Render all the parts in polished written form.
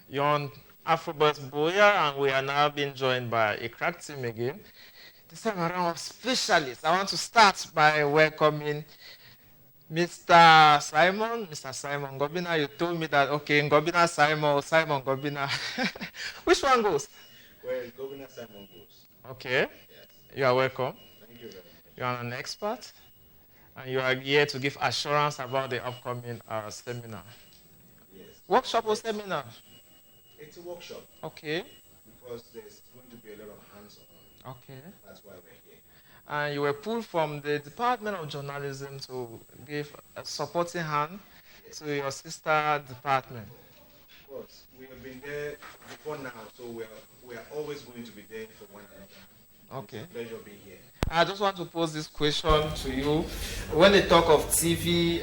you're on Afrobus Buea, and we are now being joined by a crack team again. This time around of specialists. I want to start by welcoming Mr. Simon. Mr. Simon Gobina, you told me that, okay, Gobina Simon, Simon Gobina. Which one goes? Well, Gobina Simon goes. Okay. Yes. You are welcome. Thank you very much. You are an expert, and you are here to give assurance about the upcoming seminar. Yes. Workshop or seminar? It's a workshop. Okay. Because there's going to be a lot of hands-on. Okay. That's why we're here. And you were pulled from the Department of Journalism to give a supporting hand to your sister department. Of course, we have been there before now, so we are always going to be there for one another. Okay. It's a pleasure being here. I just want to pose this question to you. When they talk of TV,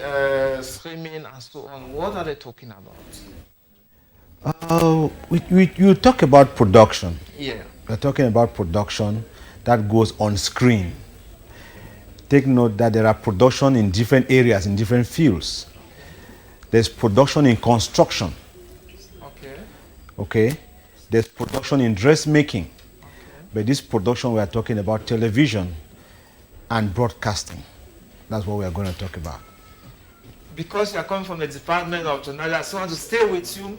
streaming, and so on, what are they talking about? You talk about production. Yeah. We're talking about production that goes on screen. Take note that there are production in different areas, in different fields. There's production in construction. Okay. Okay. There's production in dressmaking. Okay. But this production we are talking about television and broadcasting. That's what we are going to talk about. Because you are coming from the Department of Journalism, I just want to stay with you.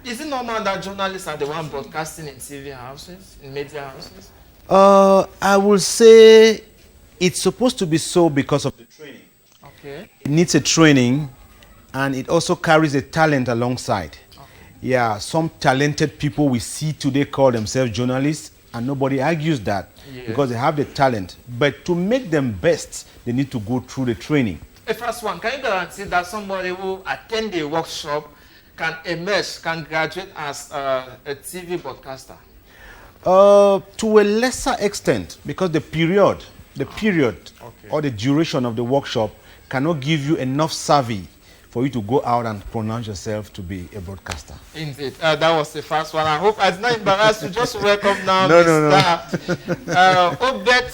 Is it normal that journalists are the one broadcasting in TV houses, in media houses? I will say it's supposed to be so because of the training. Okay. It needs a training, and it also carries a talent alongside. Okay. Yeah, some talented people we see today call themselves journalists, and nobody argues that because they have the talent. But to make them best, they need to go through the training. The first one, can you guarantee that somebody who attend the workshop can emerge, can graduate as a TV broadcaster? To a lesser extent, because the period Okay. or the duration of the workshop cannot give you enough savvy for you to go out and pronounce yourself to be a broadcaster. Indeed. That was the first one. I hope I did not embarrass you. Just welcome now No. Obed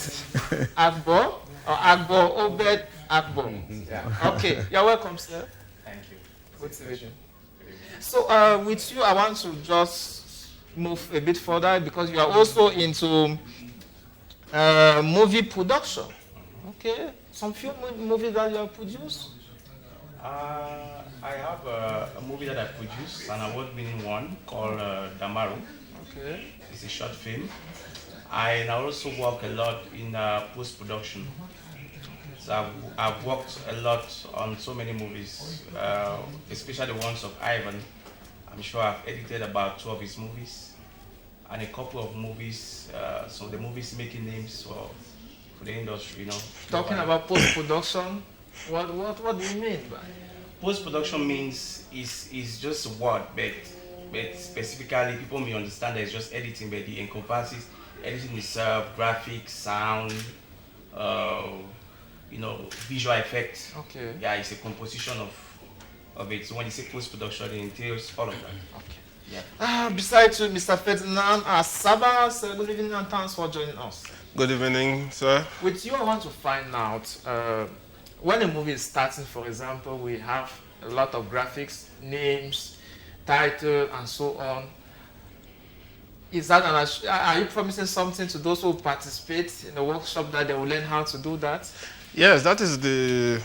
Agbo, or Agbo, Obed Agbo. Yeah. Okay, you're welcome, sir. Thank you. Good to meet you. So with you, I want to just move a bit further because you are also into movie production. Okay, some few movies that you have produced. I have a movie that I produced, an award-winning one called Damaru. Okay. It's a short film. I also work a lot in post-production. So I've worked a lot on so many movies, especially the ones of Ivan. I'm sure I've edited about 2 of his movies, and a couple of movies, so the movies making names for the industry, you know. Talking about post-production, what do you mean by? Post-production means is just a word, but specifically people may understand that it's just editing, but it encompasses editing itself, graphics, sound, visual effects. Okay. Yeah, it's a composition of it. So when you say post-production, it entails all of that. Okay. Yeah. Besides you, Mr. Ferdinand Sabas, good evening and thanks for joining us. Good evening, sir. With you, I want to find out, when a movie is starting, for example, we have a lot of graphics, names, title, and so on. Is that are you promising something to those who participate in the workshop that they will learn how to do that? Yes, that is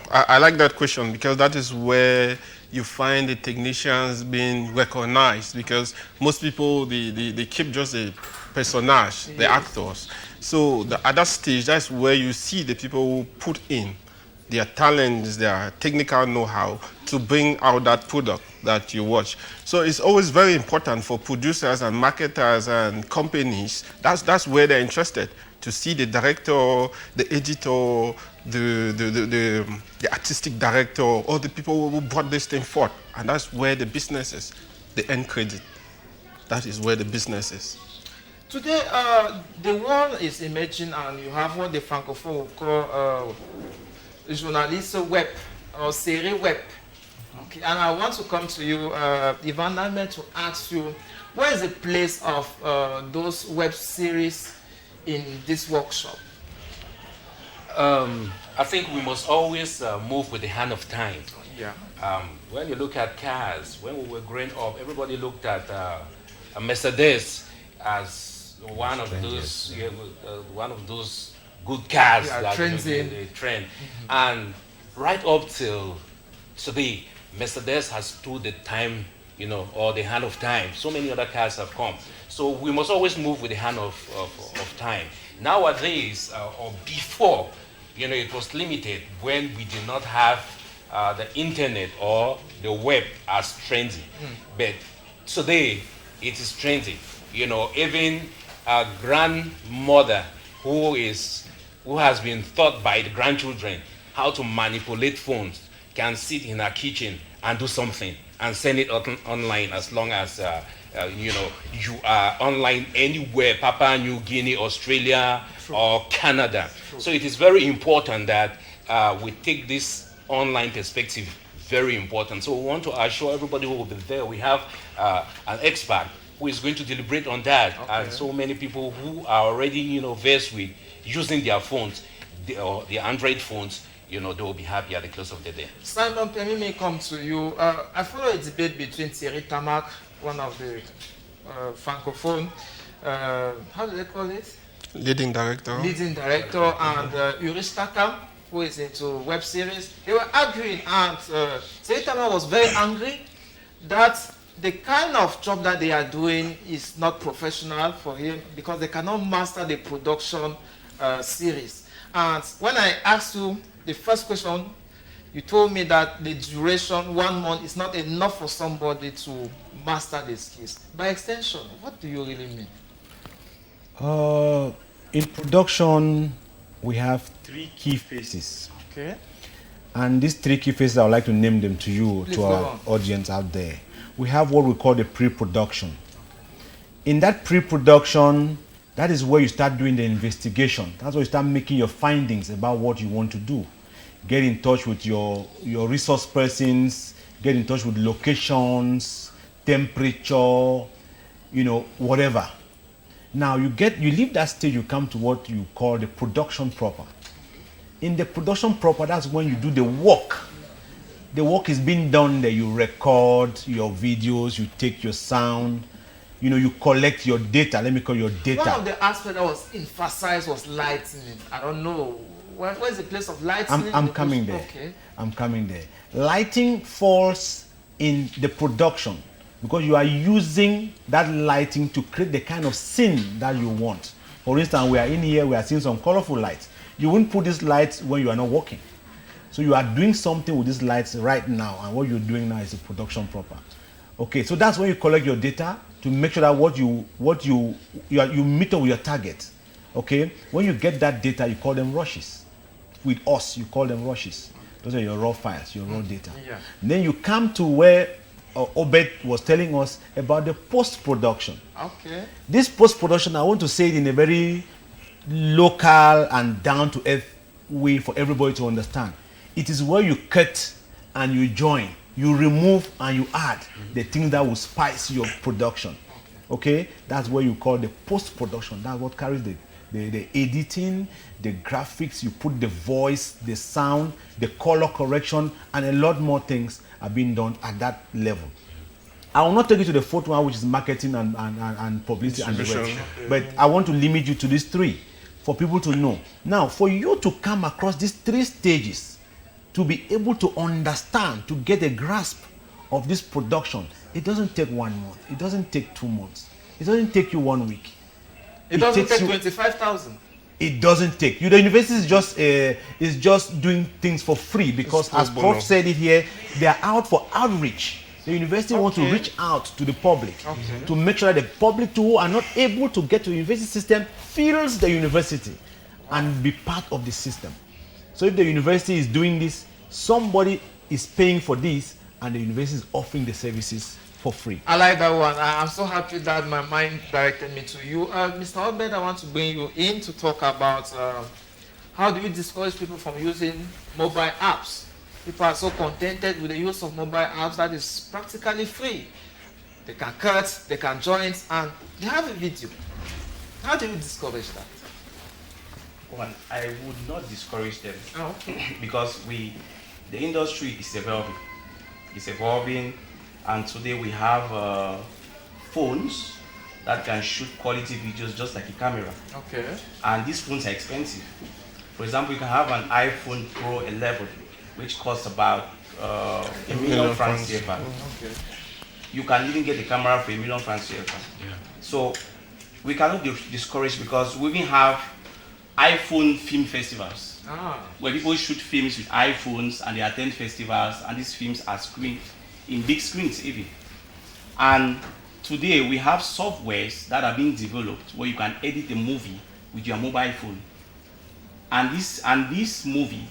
I like that question because that is where you find the technicians being recognized, because most people, they keep just the personage, the actors. So at that stage, that's where you see the people who put in their talents, their technical know-how to bring out that product that you watch. So it's always very important for producers and marketers and companies. That's where they're interested, to see the director, the editor, the artistic director, all the people who brought this thing forth. And that's where the business is, the end credit. That is where the business is. Today, the world is emerging, and you have what the Francophone will call journalist web or série web. Okay, and I want to come to you, Ivan Nname, to ask you, where is the place of those web series in this workshop? I think we must always move with the hand of time. Yeah. When you look at cars, when we were growing up, everybody looked at a Mercedes as one of those good cars that they trend. And right up till today, Mercedes has stood the time, or the hand of time. So many other cars have come. So we must always move with the hand of time. Nowadays, or before, it was limited when we did not have the internet or the web as trendy. But today, it is trendy. Even a grandmother who has been taught by the grandchildren how to manipulate phones can sit in her kitchen and do something and send it online, as long as you are online anywhere, Papua New Guinea, Australia, or Canada. So it is very important that we take this online perspective very important. So we want to assure everybody who will be there, we have an expert who is going to deliberate on that. And so many people who are already versed with using their phones, the Android phones, they will be happy at the close of the day. Simon, permit me come to you. I follow a debate between Thierry Tamak, one of the francophone, how do they call it? Leading director. Leading director, and Urish Taka, who is into web series. They were arguing, and Thierry Tamak was very angry that the kind of job that they are doing is not professional for him because they cannot master the production series. And when I asked you the first question, you told me that the duration, 1 month, is not enough for somebody to master the skills. By extension, what do you really mean? In production, we have 3 key phases. Okay. And these 3 key phases, I would like to name them to you, Please to our audience out there. We have what we call the pre-production. In that pre-production, that is where you start doing the investigation. That's where you start making your findings about what you want to do. Get in touch with your resource persons, get in touch with locations, temperature, whatever. Now you leave that stage, you come to what you call the production proper. In the production proper, that's when you do the work. The work is being done there. You record your videos, you take your sound, you collect your data. Let me call your data. One of the aspects that was emphasized was lightning. I don't know. Where's the place of lighting? I'm coming there. Okay. I'm coming there. Lighting falls in the production because you are using that lighting to create the kind of scene that you want. For instance, we are in here, we are seeing some colorful lights. You wouldn't put these lights when you are not working. So you are doing something with these lights right now, and what you're doing now is a production proper. Okay, so that's when you collect your data to make sure that you meet up with your target. Okay, when you get that data, you call them rushes. With us, you call them rushes. Those are your raw files, your raw data. Yeah. Then you come to where Obed was telling us about the post-production. Okay. This post-production, I want to say it in a very local and down-to-earth way for everybody to understand. It is where you cut and you join, you remove and you add the things that will spice your production. Okay? That's what you call the post-production. That's what carries the editing, the graphics, you put the voice, the sound, the color correction, and a lot more things are being done at that level. I will not take you to the fourth one, which is marketing and publicity and the rest. But I want to limit you to these 3 for people to know. Now, for you to come across these 3 stages, to be able to understand, to get a grasp of this production, it doesn't take 1 month. It doesn't take 2 months. It doesn't take you 1 week. It doesn't take 25,000. It doesn't take you. The university is just doing things for free because, as Prof said it here, they are out for outreach. The university wants to reach out to the public to make sure that the public who are not able to get to the university system feels the university and be part of the system. So if the university is doing this, somebody is paying for this, and the university is offering the services for free. I like that one. I'm so happy that my mind directed me to you. Mr. Obed, I want to bring you in to talk about how do you discourage people from using mobile apps. People are so contented with the use of mobile apps that is practically free. They can cut, they can join, and they have a video. How do you discourage that? Well, I would not discourage them Oh, okay. because the industry is evolving. It's evolving, and today we have phones that can shoot quality videos just like a camera. Okay. And these phones are expensive. For example, you can have an iPhone Pro 11, which costs about $1 million francs CFA. Okay. You can even get the camera for $1 million francs CFA. Yeah. So we cannot be discouraged, because we even have iPhone film festivals where people shoot films with iPhones and they attend festivals, and these films are screened in big screens even. And today we have softwares that are being developed where you can edit a movie with your mobile phone. And this movie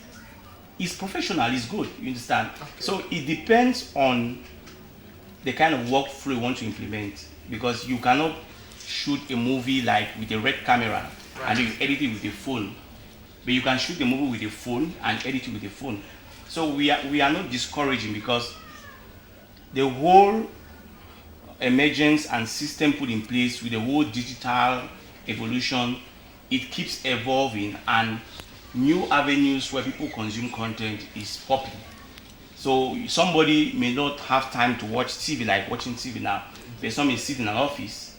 is professional, is good, you understand? Okay. So it depends on the kind of workflow you want to implement, because you cannot shoot a movie like with a red camera and then you edit it with a phone. But you can shoot the movie with a phone and edit it with a phone. So we are not discouraging, because the whole emergence and system put in place with the whole digital evolution, it keeps evolving, and new avenues where people consume content is popping. So somebody may not have time to watch TV like watching TV now, but somebody sits in an office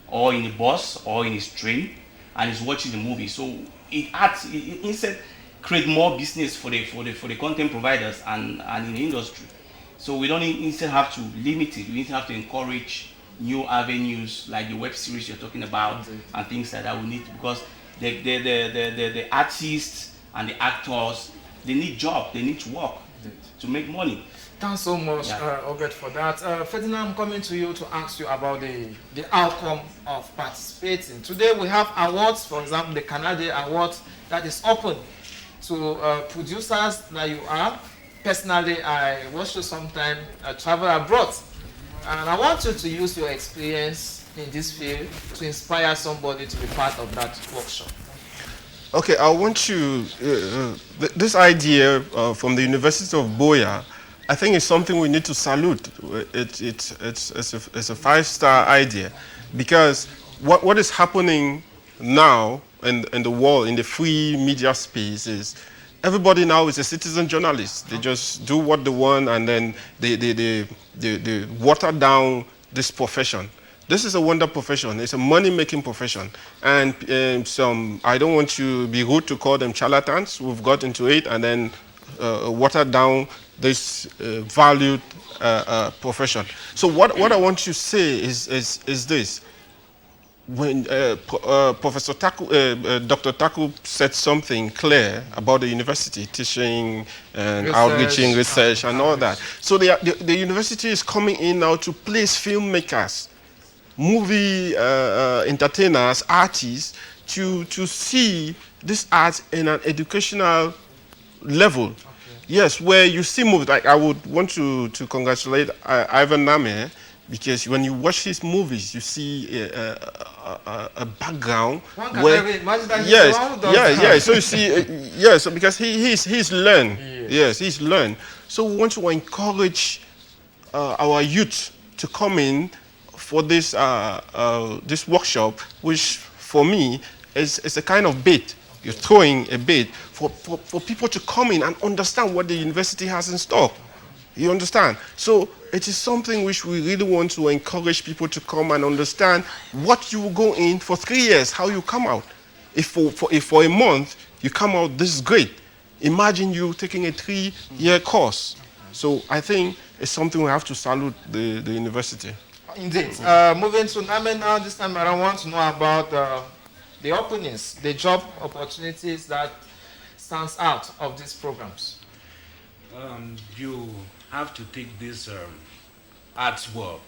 or in a bus or in his train and is watching the movie. So it instead create more business for the content providers and in the industry. So we don't instead have to limit it. We instead have to encourage new avenues like the web series you're talking about and things like that. We need, because the artists and the actors, they need job, they need to work to make money. Thanks so much, Obed, for that. Ferdinand, I'm coming to you to ask you about the outcome of participating. Today we have awards, for example, the Canadian Award that is open to producers like you are. Personally, I watched you sometime travel abroad, and I want you to use your experience in this field to inspire somebody to be part of that workshop. Okay, I want you, this idea from the University of Buea, I think it's something we need to salute. It's a five-star idea, because what is happening now in the world, in the free media space, is everybody now is a citizen journalist. They just do what they want, and then they water down this profession. This is a wonder profession. It's a money-making profession. And I don't want to be rude to call them charlatans. We've got into it and then watered down this valued profession. So what I want to say is this. When Professor Taku, Doctor Taku said something clear about the university, teaching and outreaching, research and all that. So the university is coming in now to place filmmakers, movie entertainers, artists, to see this art in an educational level. Okay. Yes, where you see movies. Like, I would want to congratulate Ivan Nname, because when you watch his movies, you see a background where So you see, so because he's learned, he's learned. So we want to encourage our youth to come in for this this workshop, which for me is a kind of bait. You're throwing a bait for people to come in and understand what the university has in store. You understand? So it is something which we really want to encourage people to come and understand what you will go in for 3 years, how you come out. If for a month you come out, this is great. Imagine you taking a 3-year course. So I think it's something we have to salute the university. Indeed. Moving to Nname now, this time I want to know about the openings, the job opportunities that stands out of these programs. You have to take this arts work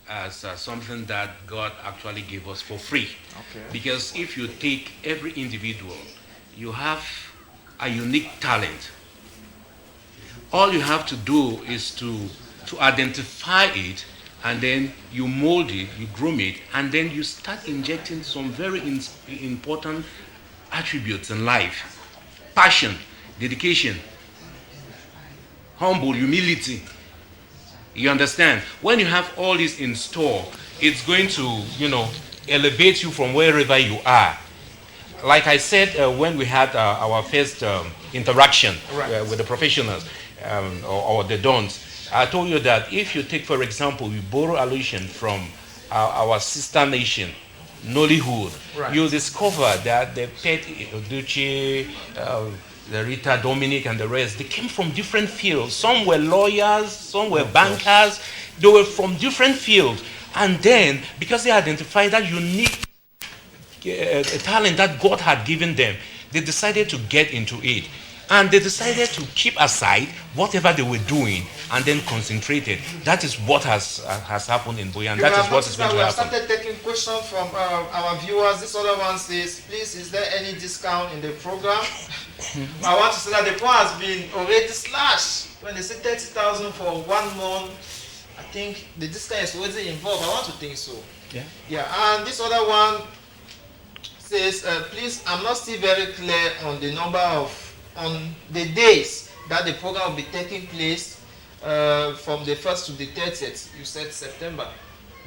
as something that God actually gave us for free. Okay. Because if you take every individual, you have a unique talent. All you have to do is to identify it, and then you mold it, you groom it, and then you start injecting some very important attributes in life. Passion, dedication, humble, humility. You understand? When you have all this in store, it's going to, elevate you from wherever you are. Like I said, when we had our first interaction with the professionals or the dons, I told you that if you take, for example, we borrow allusion from our sister nation, Nollywood, Right. you'll discover that the Pet Duce, the Rita Dominic, and the rest, they came from different fields. Some were lawyers, some were bankers. They were from different fields. And then, because they identified that unique talent that God had given them, they decided to get into it. And they decided to keep aside whatever they were doing and then concentrated. That is what has happened in Buea, and that is what is going to We have happen. started taking questions from our viewers. This other one says, please, is there any discount in the program? I want to say that the point has been already slashed. When they say 30,000 for 1 month, I think the discount is already involved. I want to think so. Yeah. Yeah, and this other one says, please, I'm not still very clear on the number of, on the days that the program will be taking place from the 1st to the 30th. You said September.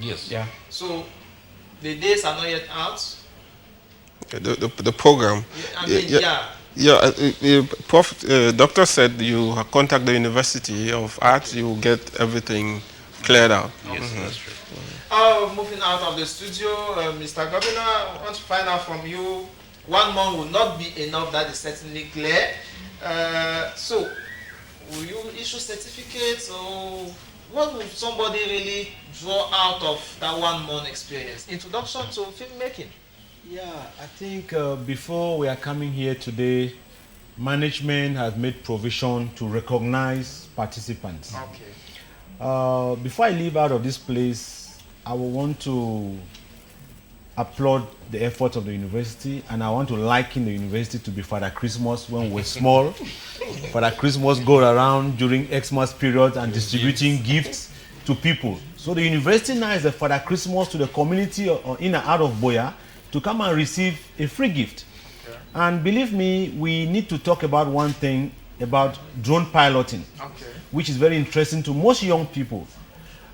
Yes. Yeah. So the days are not yet out. The program. I mean, yeah. Doctor said you contact the University of Arts, you will get everything cleared out. Yes, that's true. Moving out of the studio, Mr. Governor, I want to find out from you. 1 month will not be enough, that is certainly clear. So, will you issue certificates, or what would somebody really draw out of that 1 month experience? Introduction to filmmaking. Yeah, I think before we are coming here today, management has made provision to recognize participants. Okay. Before I leave out of this place, I will want to applaud the efforts of the university, and I want to liken the university to be Father Christmas when we were small. Father Christmas go around during Xmas period and distributing gifts to people. So the university now is the Father Christmas to the community in and out of Buea to come and receive a free gift. Okay. And believe me, we need to talk about one thing about drone piloting, Okay. which is very interesting to most young people.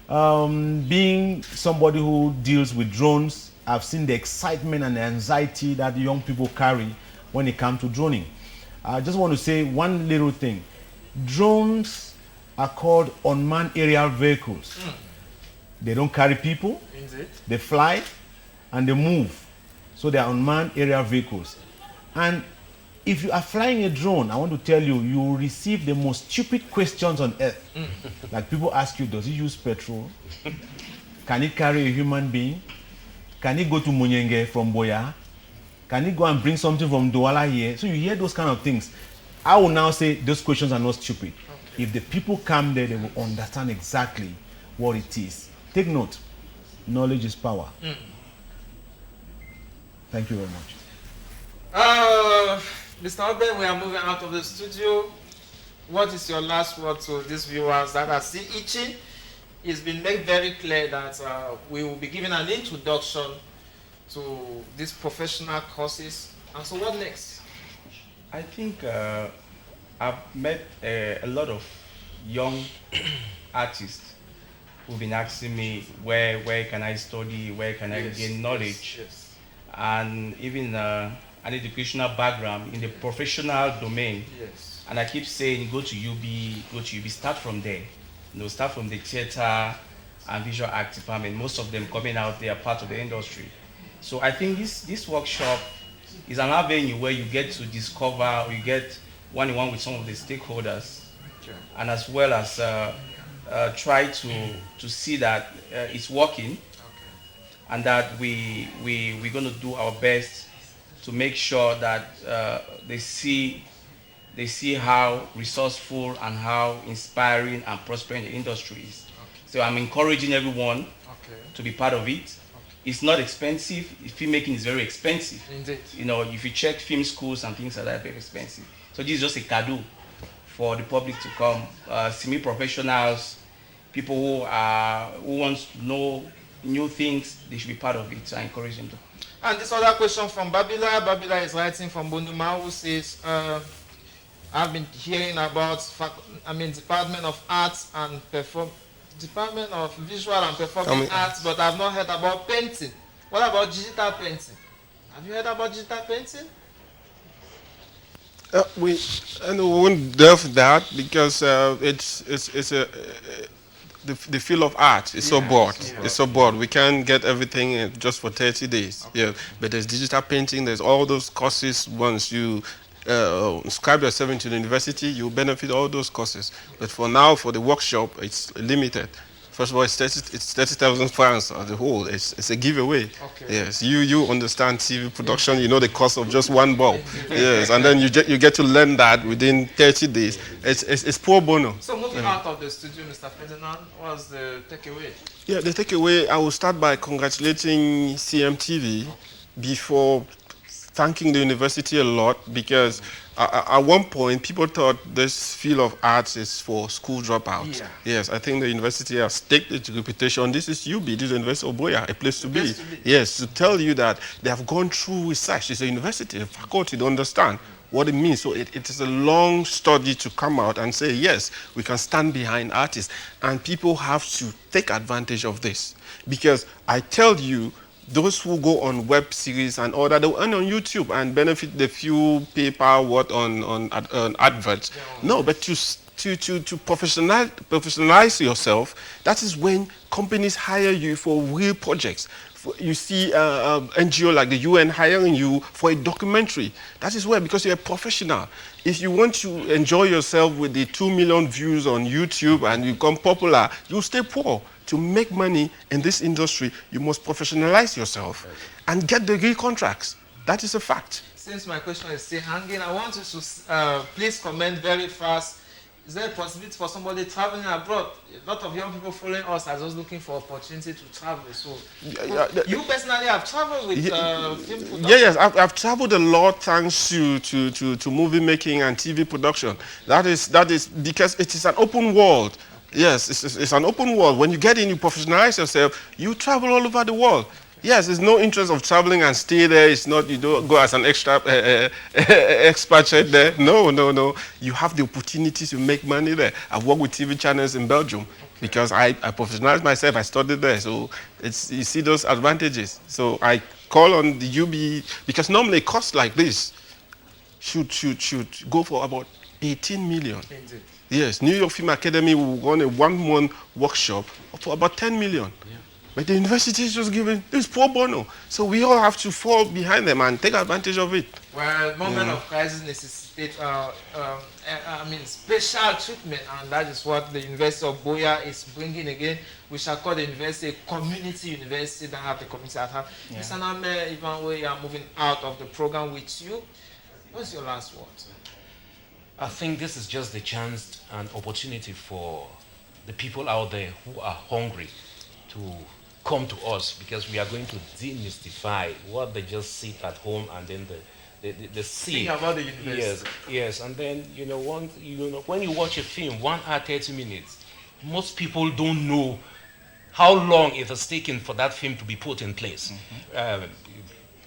Being somebody who deals with drones, I've seen the excitement and the anxiety that young people carry when it comes to droning. I just want to say one little thing. Drones are called unmanned aerial vehicles. They don't carry people, Indeed. they fly, and they move. So they are unmanned aerial vehicles. And if you are flying a drone, I want to tell you, you will receive the most stupid questions on earth. Like people ask you, does it use petrol? Can it carry a human being? Can it go to Munyenge from Buea? Can it go and bring something from Douala here? So you hear those kind of things. I will now say those questions are not stupid. Okay. If the people come there, they will understand exactly what it is. Take note. Knowledge is power. Thank you very much. Mr. Oben, we are moving out of the studio. What is your last word to these viewers that are still itching? It's been made very clear that we will be giving an introduction to these professional courses. And so what next? I think I've met a lot of young artists who've been asking me where can I study, where can I gain knowledge, Yes. and even an educational background in the professional domain. Yes. And I keep saying, go to UB, start from there. Start from the theater and visual art department. Most of them coming out, they are part of the industry. So I think this workshop is an avenue where you get to discover, or you get one-on-one with some of the stakeholders, Okay. and as well as try to see that it's working, and that we're going to do our best to make sure that they see how resourceful and how inspiring and prospering the industry is. Okay. So I'm encouraging everyone Okay. to be part of it. It's not expensive. Filmmaking is very expensive. Indeed. If you check film schools and things like that, very expensive. So this is just a cadeau for the public to come. Semi-professionals, people who want to know new things, they should be part of it. So I encourage them to. And this other question from Babila. Babila is writing from Bonduma, who says, I've been hearing about, Department of Arts and Department of Visual and Performing Arts, but I've not heard about painting. What about digital painting? Have you heard about digital painting? We won't delve that because it's a the field of art is so broad. It's so broad. We can't get everything just for 30 days. Okay. Yeah, but there's digital painting. There's all those courses. Once you inscribe yourself into the university, you benefit all those courses. But for now, for the workshop, it's limited. First of all, it's 30,000 francs as a whole. It's a giveaway. Okay. Yes, you understand TV production. You know the cost of just one bulb. Yes, and then you get to learn that within 30 days. It's pro bono. So moving out of the studio, Mr. Ferdinand, what's the takeaway? Yeah, the takeaway. I will start by congratulating CMTV before thanking the university a lot, because at one point people thought this field of arts is for school dropouts. Yeah. Yes, I think the university has staked its reputation. This is UB, this is the University of Buea, a place to be. Yes, to tell you that they have gone through research. It's a university, the faculty, they understand what it means. So it is a long study to come out and say, yes, we can stand behind artists. And people have to take advantage of this. Because I tell you, those who go on web series and all that, they will earn on YouTube and benefit the few paper what on adverts. No, but to professionalize yourself, that is when companies hire you for real projects. You see NGO like the UN hiring you for a documentary. That is where, because you're a professional. If you want to enjoy yourself with the 2 million views on YouTube and you become popular, you stay poor. To make money in this industry, you must professionalize yourself and get the real contracts. That is a fact. Since my question is still hanging, I want you to please comment very fast. Is there a possibility for somebody traveling abroad? A lot of young people following us are just looking for opportunity to travel. So, you personally have traveled with film production? Yes, I've traveled a lot thanks to movie making and TV production. That is because it is an open world. Yes, it's an open world. When you get in, you professionalize yourself, you travel all over the world. Yes, there's no interest of traveling and stay there. It's not, you don't go as an expatriate there. No. You have the opportunity to make money there. I've worked with TV channels in Belgium because I professionalized myself. I studied there. So you see those advantages. So I call on the UB, because normally a course like this should go for about 18 million. Indeed. Yes, New York Film Academy will run a 1-month workshop for about 10 million. Yeah. But the university is just giving this pro bono. So we all have to fall behind them and take advantage of it. Well, moment of crisis necessitate special treatment, and that is what the University of Buea is bringing again. We shall call the university a community university that have the community at heart. Mr. Nname Ivan, we are moving out of the program with you. What's your last word? I think this is just the chance and opportunity for the people out there who are hungry to come to us, because we are going to demystify what they just sit at home and then the see. Think about the university. Yes, and then when you watch a film, 1 hour 30 minutes, most people don't know how long it has taken for that film to be put in place.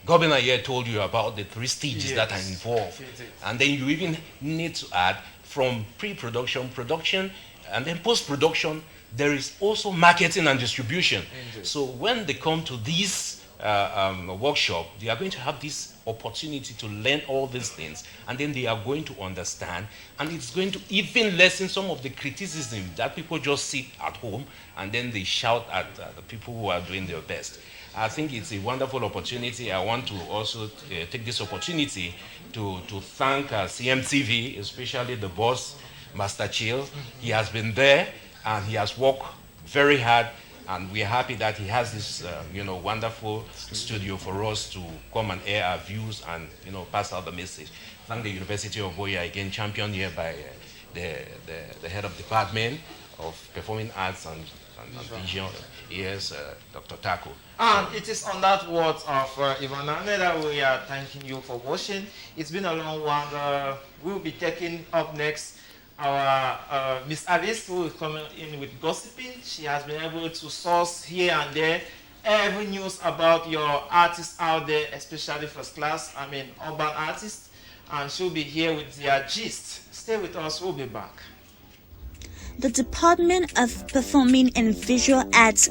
Governor here told you about the 3 stages that are involved. And then you even need to add from pre-production, production, and then post-production, there is also marketing and distribution. Indeed. So when they come to this workshop, they are going to have this opportunity to learn all these things, and then they are going to understand, and it's going to even lessen some of the criticism that people just sit at home and then they shout at the people who are doing their best. I think it's a wonderful opportunity. I want to also take this opportunity to thank CMTV, especially the boss, Master Chill. He has been there and he has worked very hard, and we are happy that he has this wonderful studio for us to come and air our views and pass out the message. Thank the University of Buea again, championed here by the head of department of performing arts and vision. Yes, Doctor Taku. And it is on that word of Ivan that we are thanking you for watching. It's been a long one. We'll be taking up next our Miss Alice, who is coming in with gossiping. She has been able to source here and there every news about your artists out there, especially first class, urban artists. And she'll be here with their gist. Stay with us, we'll be back. The Department of Performing and Visual Arts